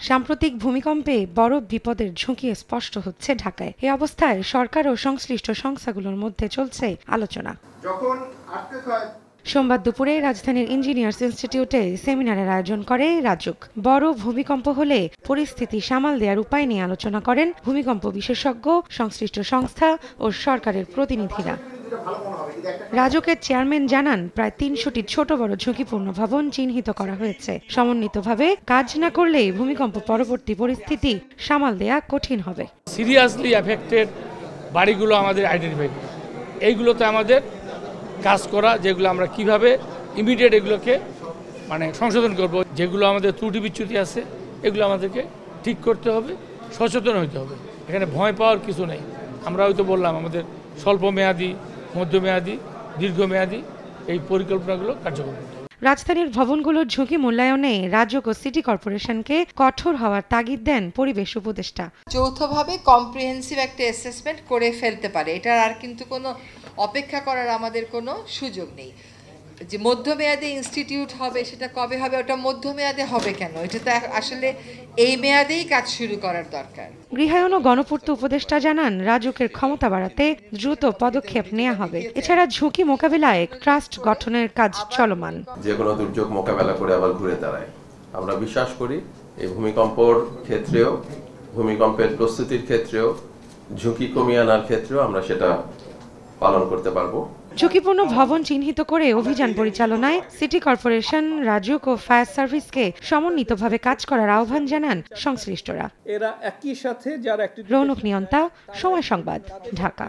সাম্প্রতিক ভূমিকম্পে বড় বিপদের ঝুঁকি স্পষ্ট হচ্ছে ঢাকায়। এই অবস্থায় সরকার ও সংশ্লিষ্ট সংস্থাগুলোর মধ্যে চলছে আলোচনা। সোমবার দুপুরে রাজধানীর ইঞ্জিনিয়ার্স ইনস্টিটিউটে সেমিনারের আয়োজন করে রাজুক। বড় ভূমিকম্প হলে পরিস্থিতি সামাল দেওয়ার উপায় নিয়ে আলোচনা করেন ভূমিকম্প বিশেষজ্ঞ, সংশ্লিষ্ট সংস্থা ও সরকারের প্রতিনিধিরা। রাজুকের চেয়ারম্যান জানান, প্রায় ৩০০টি ছোট বড় ঝুঁকিপূর্ণ ভবন চিহ্নিত করা হয়েছে। সমন্বিতভাবে কাজ না করলে ভূমিকম্প পরবর্তী পরিস্থিতি সামাল দেয়া কঠিন হবে। সিরিয়াসলি এফেক্টেড বাড়িগুলো আমাদের আইডেন্টিফাই করা, এইগুলোতে আমাদের কাজ করা, যেগুলো আমরা কিভাবে ইমিডিয়েট এগুলোকে সংশোধন করব, যেগুলো আমাদের ত্রুটি বিচ্যুতি আছে এগুলো আমাদেরকে ঠিক করতে হবে, সচেতন হতে হবে। এখানে ভয় পাওয়ার কিছু নেই। আমরা হয়তো বললাম আমাদের স্বল্পমেয়াদী, মধ্যমেয়াদী, দীর্ঘমেয়াদী এই পরিকল্পনাগুলো কার্যকর করতে হবে। রাজধানীর ভবনগুলোর ঝুঁকি মূল্যায়নে রাজুক ও সিটি কর্পোরেশনকে কঠোর হওয়ার তাগিদ দেন পরিবেশ উপদেষ্টা। যৌথভাবে কম্প্রিহেন্সিভ একটা অ্যাসেসমেন্ট করে ফেলতে পারে, এটার আর কিন্তু কোনো অপেক্ষা করার আমাদের কোনো সুযোগ নেই। যে মধ্যমেয়াদে ইনস্টিটিউট হবে সেটা কবে হবে, ওটা মধ্যমেয়াদে হবে কেন, এটা তো আসলে এই মেয়াদেই কাজ শুরু করার দরকার। গৃহায়ন ও গণপূর্ত উপদেষ্টা জানান, রাজুকের ক্ষমতা বাড়াতে দ্রুত পদক্ষেপ নেওয়া হবে। এছাড়া ঝুঁকি মোকাবিলায় ট্রাস্ট গঠনের কাজ চলমান। যে কোনো দুর্যোগ মোকাবেলা করে আবার ঘুরে দাঁড়ায়। আমরা বিশ্বাস করি এই ভূমিকম্পের ক্ষেত্রেও, ভূমিকম্পের প্রস্তুতির ক্ষেত্রেও, ঝুঁকি কমিয়ে আনার ক্ষেত্রেও আমরা সেটা পালন করতে পারবো। ঝুঁকিপূর্ণ ভবন চিহ্নিত করে অভিযান পরিচালনায় সিটি কর্পোরেশন, রাজুক ও ফায়ার সার্ভিসকে সমন্বিতভাবে কাজ করার আহ্বান জানান সংশ্লিষ্টরা। এরা একই সাথে যারা রৌনক নিয়ন্তা, সময় সংবাদ, ঢাকা।